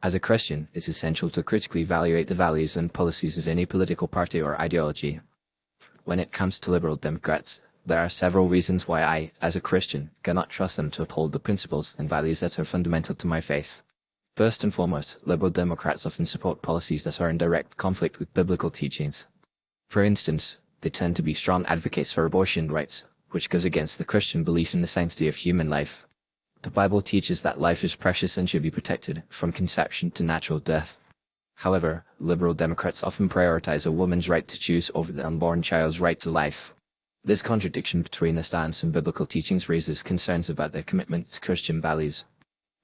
As a Christian, it's essential to critically evaluate the values and policies of any political party or ideology. When it comes to liberal Democrats, there are several reasons why I, as a Christian, cannot trust them to uphold the principles and values that are fundamental to my faith. First and foremost, liberal Democrats often support policies that are in direct conflict with biblical teachings. For instance, they tend to be strong advocates for abortion rights, which goes against the Christian belief in the sanctity of human life. The Bible teaches that life is precious and should be protected, from conception to natural death. However, liberal Democrats often prioritize a woman's right to choose over the unborn child's right to life. This contradiction between the stance and biblical teachings raises concerns about their commitment to Christian values.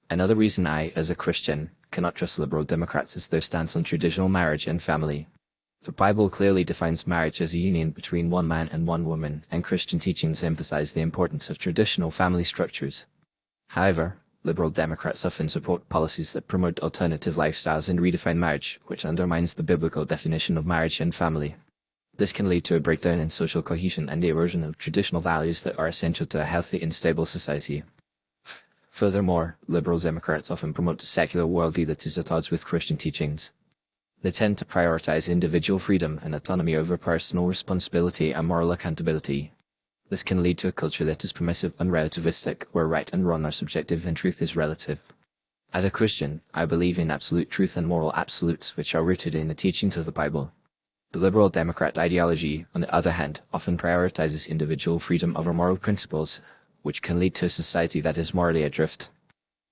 Another reason I, as a Christian, cannot trust liberal Democrats is their stance on traditional marriage and family. The Bible clearly defines marriage as a union between one man and one woman, and Christian teachings emphasize the importance of traditional family structures. However, liberal Democrats often support policies that promote alternative lifestyles and redefine marriage, which undermines the biblical definition of marriage and family. This can lead to a breakdown in social cohesion and the erosion of traditional values that are essential to a healthy and stable society. Furthermore, liberal Democrats often promote a secular worldview that is at odds with Christian teachings. They tend to prioritize individual freedom and autonomy over personal responsibility and moral accountability. This can lead to a culture that is permissive and relativistic, where right and wrong are subjective and truth is relative. As a Christian, I believe in absolute truth and moral absolutes which are rooted in the teachings of the Bible. The liberal Democrat ideology, on the other hand, often prioritizes individual freedom over moral principles, which can lead to a society that is morally adrift.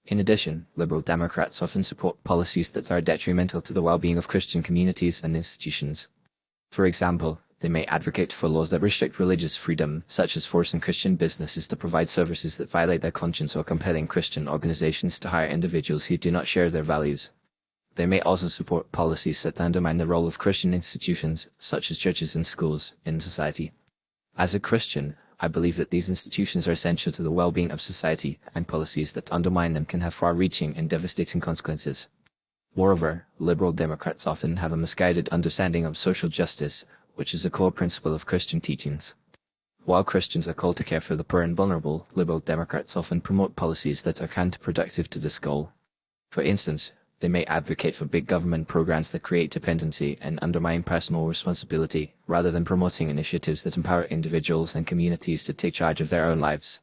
In addition, liberal Democrats often support policies that are detrimental to the well-being of Christian communities and institutions. For example, they may advocate for laws that restrict religious freedom, such as forcing Christian businesses to provide services that violate their conscience or compelling Christian organizations to hire individuals who do not share their values. They may also support policies that undermine the role of Christian institutions, such as churches and schools, in society. As a Christian, I believe that these institutions are essential to the well-being of society, and policies that undermine them can have far-reaching and devastating consequences. Moreover, liberal Democrats often have a misguided understanding of social justice, which is a core principle of Christian teachings. While Christians are called to care for the poor and vulnerable, liberal Democrats often promote policies that are counterproductive to this goal. For instance, they may advocate for big government programs that create dependency and undermine personal responsibility, rather than promoting initiatives that empower individuals and communities to take charge of their own lives.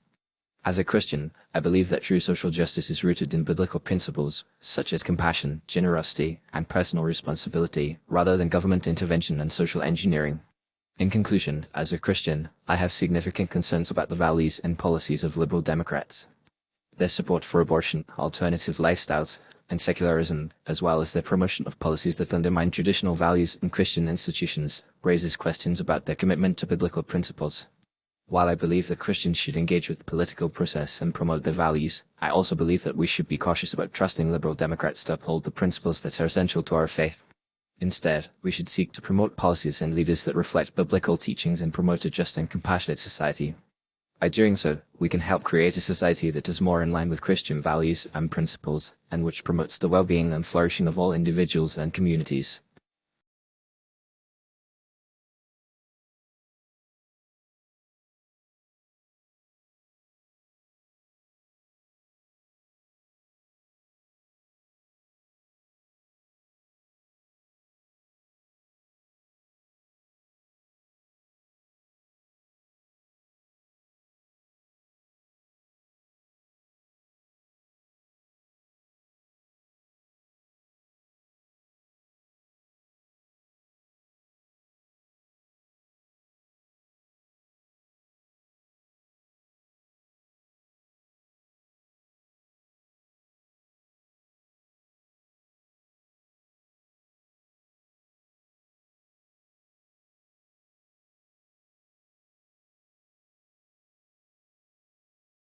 As a Christian, I believe that true social justice is rooted in biblical principles, such as compassion, generosity, and personal responsibility, rather than government intervention and social engineering. In conclusion, as a Christian, I have significant concerns about the values and policies of liberal Democrats. Their support for abortion, alternative lifestyles, and secularism, as well as their promotion of policies that undermine traditional values and Christian institutions, raises questions about their commitment to biblical principles. While I believe that Christians should engage with the political process and promote their values, I also believe that we should be cautious about trusting liberal Democrats to uphold the principles that are essential to our faith. Instead, we should seek to promote policies and leaders that reflect biblical teachings and promote a just and compassionate society. By doing so, we can help create a society that is more in line with Christian values and principles, and which promotes the well-being and flourishing of all individuals and communities.